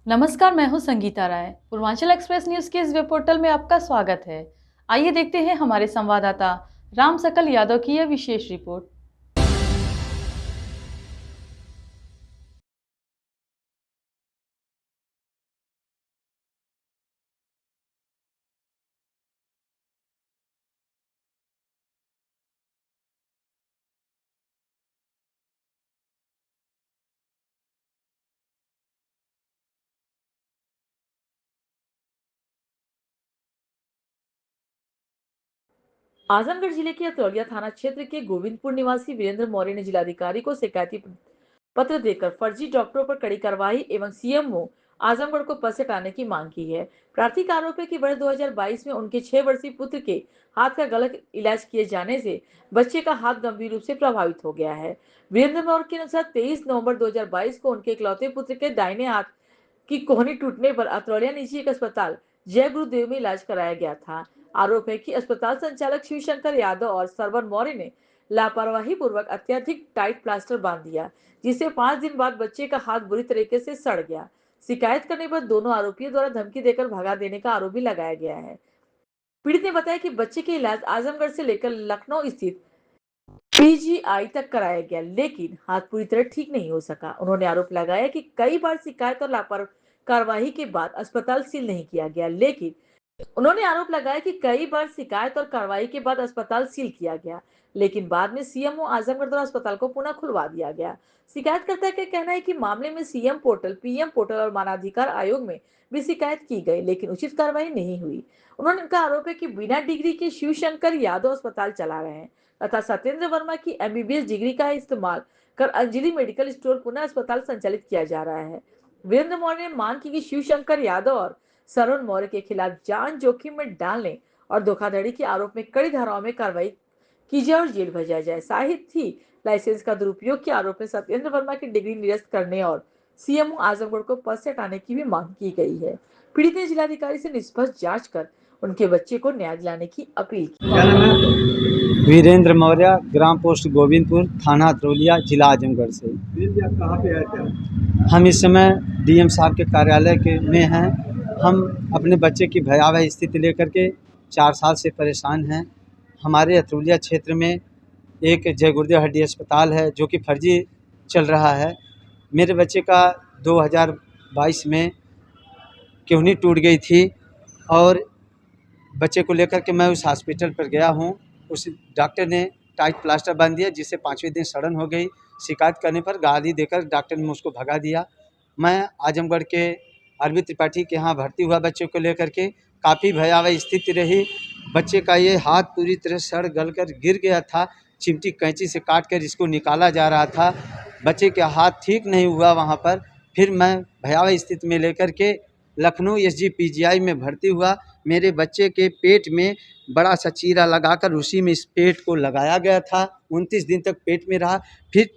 नमस्कार, मैं हूं संगीता राय। पूर्वांचल एक्सप्रेस न्यूज के इस वेब पोर्टल में आपका स्वागत है। आइए देखते हैं हमारे संवाददाता राम सकल यादव की यह विशेष रिपोर्ट। आजमगढ़ जिले के अतरौलिया थाना क्षेत्र के गोविंदपुर निवासी वीरेंद्र मौर्य ने जिलाधिकारी को शिकायती पत्र देकर फर्जी डॉक्टरों पर कड़ी कार्रवाई एवं सीएमओ आजमगढ़ को पद से हटाने की मांग की है। प्राथमिक आरोप है कि वर्ष 2022 में उनके 6 वर्षीय पुत्र के हाथ का गलत इलाज किए जाने से बच्चे का हाथ गंभीर रूप से प्रभावित हो गया है। वीरेंद्र मौर्य के अनुसार 23 नवंबर 2022 को उनके इकलौते पुत्र के दाहिने हाथ की कोहनी टूटने पर अतरौलिया निजी एक अस्पताल जय गुरुदेव में इलाज कराया गया था। आरोप है कि अस्पताल संचालक शिवशंकर यादव और सरवन मौर्य ने लापरवाही पूर्वक अत्यधिक टाइट प्लास्टर बांध दिया, जिससे 5 दिन बाद बच्चे का हाथ बुरी तरीके से सड़ गया। शिकायत करने पर दोनों आरोपियों द्वारा धमकी देकर भगा देने का आरोप भी लगाया गया है। पीड़ित ने बताया कि बच्चे के इलाज आजमगढ़ से लेकर लखनऊ स्थित पीजीआई तक कराया गया, लेकिन हाथ पूरी तरह ठीक नहीं हो सका। उन्होंने आरोप लगाया कि कई बार शिकायत और लापरवाही कार्रवाई के बाद अस्पताल सील नहीं किया गया, लेकिन उन्होंने आरोप लगाया कि कई बार शिकायत और कार्रवाई के बाद अस्पताल सील किया गया, लेकिन बाद में सीएमओ आजमगढ़ द्वारा अस्पताल को पुनः खुलवा दिया गया। शिकायतकर्ता का कहना है कि मामले में सीएम पोर्टल, पीएम पोर्टल और मानवाधिकार आयोग में भी शिकायत की गई, लेकिन उचित कार्रवाई नहीं हुई। उन्होंने उनका आरोप है कि बिना डिग्री के शिवशंकर यादव अस्पताल चला रहे हैं तथा सत्येंद्र वर्मा की एमबीबीएस डिग्री का इस्तेमाल कर अंजलि मेडिकल स्टोर पुनः अस्पताल संचालित किया जा रहा है। वीरेंद्र मौर्य ने मांग की कि शिवशंकर यादव और सरवन मौर्य के खिलाफ जान जोखिम में डालने और धोखाधड़ी के आरोप में कड़ी धाराओं में कार्रवाई की जाए और जेल भेजा जाए। साहित्य ही लाइसेंस का दुरुपयोग के आरोप में सत्येंद्र वर्मा की डिग्री निरस्त करने और सीएमओ आजमगढ़ को पद से हटाने की भी मांग की गई है। पीड़ित ने जिलाधिकारी से निष्पक्ष जांच कर उनके बच्चे को न्याय दिलाने की अपील की। वीरेंद्र मौर्य, ग्राम पोस्ट गोविंदपुर, थाना अतरौलिया, जिला आजमगढ़ से। कहाँ पे आए थे? हम इस समय डीएम साहब के कार्यालय के में हैं। हम अपने बच्चे की भयावह स्थिति लेकर के 4 साल से परेशान हैं। हमारे अतरौलिया क्षेत्र में एक जय गुरुदेव हड्डी अस्पताल है जो कि फर्जी चल रहा है। मेरे बच्चे का 2022 में केहनी टूट गई थी और बच्चे को लेकर के मैं उस हॉस्पिटल पर गया हूँ। उस डॉक्टर ने टाइट प्लास्टर बांध दिया, जिससे 5वें दिन सड़न हो गई। शिकायत करने पर गाली देकर डॉक्टर ने मुझको भगा दिया। मैं आजमगढ़ के अरविंद त्रिपाठी के यहाँ भर्ती हुआ बच्चे को लेकर के। काफ़ी भयावह स्थिति रही। बच्चे का ये हाथ पूरी तरह सड़ गल कर गिर गया था। चिमटी कैंची से काट कर इसको निकाला जा रहा था। बच्चे का हाथ ठीक नहीं हुआ वहाँ पर। फिर मैं भयावह स्थिति में लेकर के लखनऊ एसजी पीजीआई में भर्ती हुआ। मेरे बच्चे के पेट में बड़ा सा चीरा लगाकर उसी में इस पेट को लगाया गया था। 29 दिन तक पेट में रहा। फिर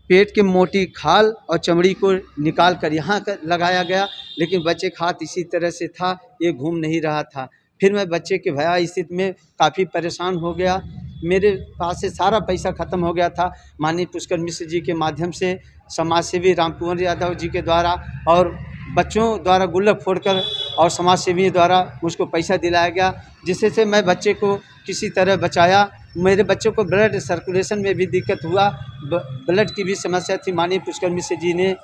पेट के मोटी खाल और चमड़ी को निकाल कर यहाँ कर लगाया गया, लेकिन बच्चे का हाथ इसी तरह से था, ये घूम नहीं रहा था। फिर मैं बच्चे के भयावह स्थिति में काफ़ी परेशान हो गया। मेरे पास से सारा पैसा ख़त्म हो गया था। माननीय पुष्कर मिश्र जी के माध्यम से, समाज सेवी राम कुंवर यादव जी के द्वारा और बच्चों द्वारा गुल्लक फोड़कर और समाज सेवियों द्वारा मुझको पैसा दिलाया गया, जिससे से मैं बच्चे को किसी तरह बचाया। मेरे बच्चों को ब्लड सर्कुलेशन में भी दिक्कत हुआ, ब्लड की भी समस्या थी। माननीय पुष्कर मिश्र जी ने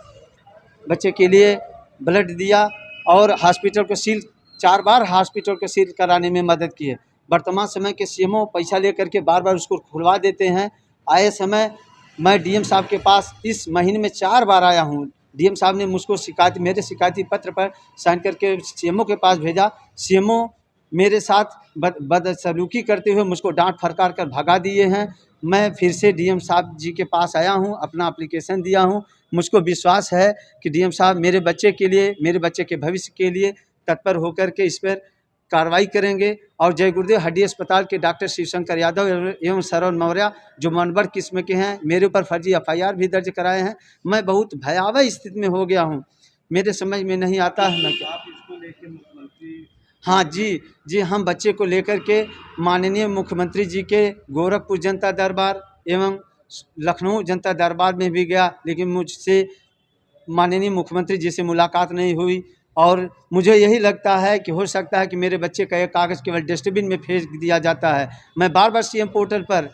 बच्चे के लिए ब्लड दिया और हॉस्पिटल को सील 4 बार हॉस्पिटल को सील कराने में मदद की है। वर्तमान समय के सीएमओ पैसा लेकर के बार बार उसको खुलवा देते हैं। आए समय मैं डीएम साहब के पास इस महीने में 4 बार आया हूँ। डीएम साहब ने मुझको मेरे शिकायती पत्र पर साइन करके सीएमओ के पास भेजा। सीएमओ मेरे साथ बदसलूकी करते हुए मुझको डांट फटकार कर भगा दिए हैं। मैं फिर से डीएम साहब जी के पास आया हूँ, अपना एप्लीकेशन दिया हूँ। मुझको विश्वास है कि डीएम साहब मेरे बच्चे के लिए, मेरे बच्चे के भविष्य के लिए तत्पर होकर के इस पर कार्रवाई करेंगे। और जय गुरुदेव हड्डी अस्पताल के डॉक्टर शिवशंकर यादव एवं सरवन मौर्य जो मनबर किस्म के हैं, मेरे ऊपर फर्जी एफआईआर भी दर्ज कराए हैं। मैं बहुत भयावह स्थिति में हो गया हूँ। मेरे समझ में नहीं आता है मैं क्या। आप इसको लेके मुख्यमंत्री? हाँ जी, हम बच्चे को लेकर के माननीय मुख्यमंत्री जी के गोरखपुर जनता दरबार एवं लखनऊ जनता दरबार में भी गया, लेकिन मुझसे माननीय मुख्यमंत्री जी से मुलाकात नहीं हुई। और मुझे यही लगता है कि हो सकता है कि मेरे बच्चे का एक कागज़ केवल डस्टबिन में फेंक दिया जाता है। मैं बार बार सीएम पोर्टल पर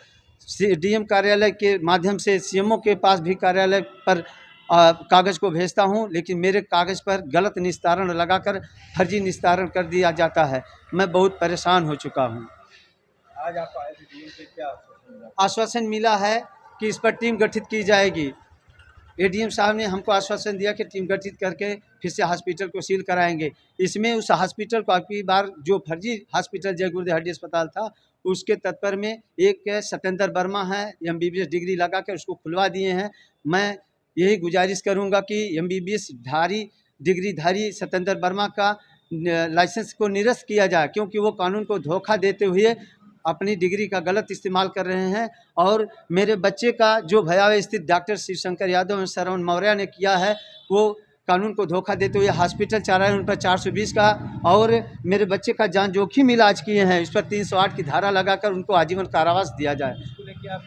डीएम कार्यालय के माध्यम से सीएमओ के पास भी कार्यालय पर कागज़ को भेजता हूं, लेकिन मेरे कागज़ पर गलत निस्तारण लगाकर फर्जी निस्तारण कर दिया जाता है। मैं बहुत परेशान हो चुका हूं। आज आप आए थे डीएम से, क्या आश्वासन मिला? आश्वासन मिला है कि इस पर टीम गठित की जाएगी। एडीएम साहब ने हमको आश्वासन दिया कि टीम गठित करके फिर से हॉस्पिटल को सील कराएंगे। इसमें उस हॉस्पिटल को अगली बार जो फर्जी हॉस्पिटल जय गुरुदेव हड्डी अस्पताल था, उसके तत्पर में एक सत्येंद्र वर्मा है, एमबीबीएस डिग्री लगा कर उसको खुलवा दिए हैं। मैं यही गुजारिश करूंगा कि एमबीबीएस धारी डिग्रीधारी सत्येंद्र वर्मा का लाइसेंस को निरस्त किया जाए, क्योंकि वो कानून को धोखा देते हुए अपनी डिग्री का गलत इस्तेमाल कर रहे हैं। और मेरे बच्चे का जो भयावह स्थिति डॉक्टर शिवशंकर यादव और श्रवण मौर्य ने किया है, वो कानून को धोखा देते हुए हॉस्पिटल चला रहे हैं, उन पर 420 का और मेरे बच्चे का जान जोखिम इलाज किए हैं। इस पर 308 की धारा लगाकर उनको आजीवन कारावास दिया जाए। इसको लेके आप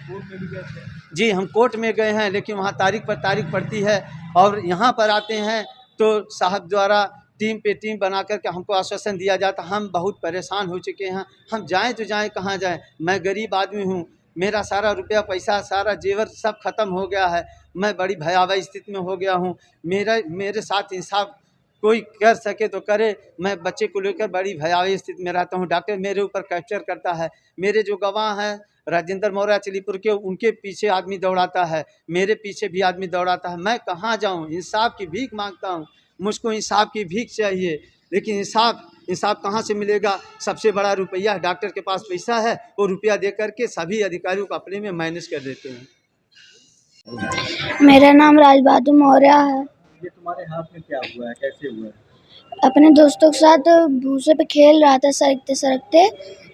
कोर्ट में भी गए थे? जी, हम कोर्ट में गए हैं, लेकिन वहाँ तारीख पर तारीख पड़ती है और यहाँ पर आते हैं तो साहब द्वारा टीम पे टीम बना कर के हमको आश्वासन दिया जाता। हम बहुत परेशान हो चुके हैं। हम जाएं तो जाएं कहाँ जाएं? मैं गरीब आदमी हूँ, मेरा सारा रुपया पैसा सारा जेवर सब खत्म हो गया है। मैं बड़ी भयावह स्थिति में हो गया हूँ। मेरे साथ इंसाफ कोई कर सके तो करे। मैं बच्चे को लेकर बड़ी भयावह स्थिति में रहता हूँ। डॉक्टर मेरे ऊपर कैप्चर करता है। मेरे जो गवाह हैं राजेंद्र मौर्य चिलीपुर के, उनके पीछे आदमी दौड़ाता है, मेरे पीछे भी आदमी दौड़ाता है। मैं कहाँ जाऊँ? इंसाफ की भीख मांगता हूँ। मुझको इंसाफ की भीख चाहिए, लेकिन इंसाफ कहाँ से मिलेगा? सबसे बड़ा रुपया है, डॉक्टर के पास पैसा है, वो रुपया दे करके सभी अधिकारियों को अपने में मैनेज कर देते हैं। मेरा नाम राज बहादुर मौर्य है। ये तुम्हारे हाथ में क्या हुआ है, कैसे हुआ है? अपने दोस्तों के साथ भूसे पे खेल रहा था, सरकते सरकते।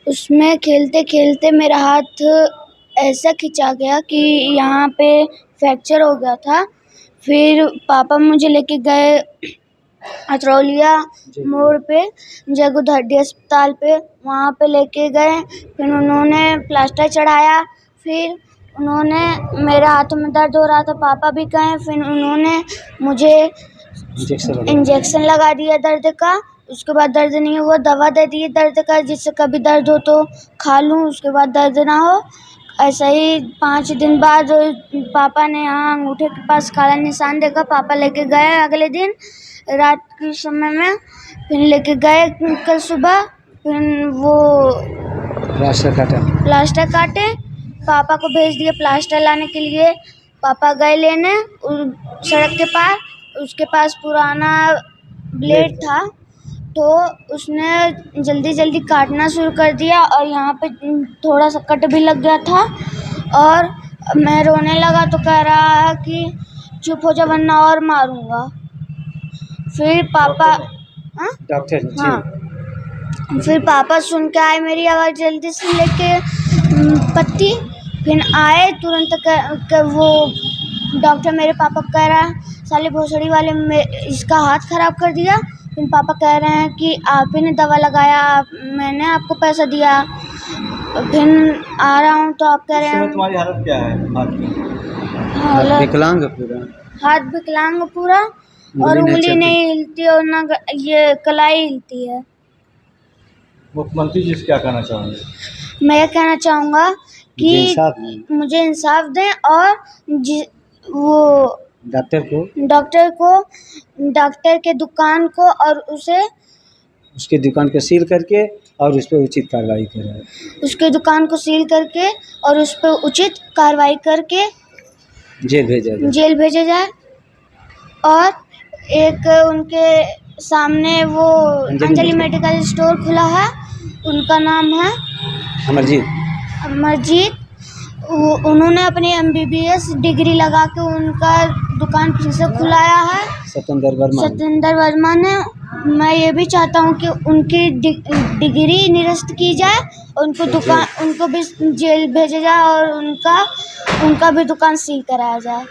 उसमें खेलते खेलते मेरा हाथ ऐसा खिंचा गया कि यहाँ पे फ्रैक्चर हो गया था। फिर पापा मुझे लेके गए अतरौलिया मोड़ पे जय गुरुदेव हड्डी अस्पताल पे, वहाँ पे लेके गए। फिर उन्होंने प्लास्टर चढ़ाया। फिर उन्होंने मेरे हाथों में दर्द हो रहा था, पापा भी गए। फिर उन्होंने मुझे इंजेक्शन लगा दिया दर्द का। उसके बाद दर्द नहीं हुआ, दवा दे दी दर्द का, जिससे कभी दर्द हो तो खा लूँ, उसके बाद दर्द ना हो। ऐसा ही 5 दिन बाद पापा ने यहाँ अंगूठे के पास काला निशान देखा। पापा लेके गए अगले दिन रात के समय में, फिर लेके गए कल सुबह। फिर वो प्लास्टर काटे, पापा को भेज दिया प्लास्टर लाने के लिए। पापा गए लेने सड़क के पार, उसके पास पुराना ब्लेड था, तो उसने जल्दी जल्दी काटना शुरू कर दिया और यहाँ पे थोड़ा सा कट भी लग गया था। और मैं रोने लगा तो कह रहा है कि चुप हो जा वरना और मारूंगा। फिर पापा डॉक्टर हाँ, फिर पापा सुन के आए मेरी आवाज़, जल्दी से लेके पत्ती। फिर आए तुरंत वो डॉक्टर मेरे पापा कह रहा है साले भोसड़ी वाले में इसका हाथ ख़राब कर दिया। फिर पापा कह रहे हैं कि आप ही ने दवा लगाया, मैंने आपको पैसा दिया। फिर आ रहा हूँ तो आप कह रहे हैं तुम्हारी हालत क्या है हाथ की? विकलांग पूरा, हाथ विकलांग पूरा, और उंगली नहीं हिलती और ना ये कलाई हिलती है। मुख्यमंत्री जी से क्या कहना चाहोगे? मैं ये कहना चाहूँगा कि मुझे इंसाफ दें और वो डॉक्टर के दुकान को और उसकी दुकान को सील करके और उस पर उचित कार्रवाई करें। उसके दुकान को सील करके और उस पर उचित कार्रवाई करके जेल भेजा जाए। और एक उनके सामने वो अंजलि मेडिकल स्टोर खुला है, उनका नाम है अमरजीत। उन्होंने अपनी एमबीबीएस डिग्री लगा के उनका दुकान फिर से खुलाया है, सत्येंद्र वर्मा ने। मैं ये भी चाहता हूँ कि उनकी डिग्री निरस्त की जाए, उनको भी जेल भेजा जाए और उनका भी दुकान सील कराया जाए।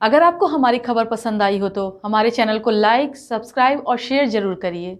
अगर आपको हमारी खबर पसंद आई हो तो हमारे चैनल को लाइक, सब्सक्राइब और शेयर जरूर करिए।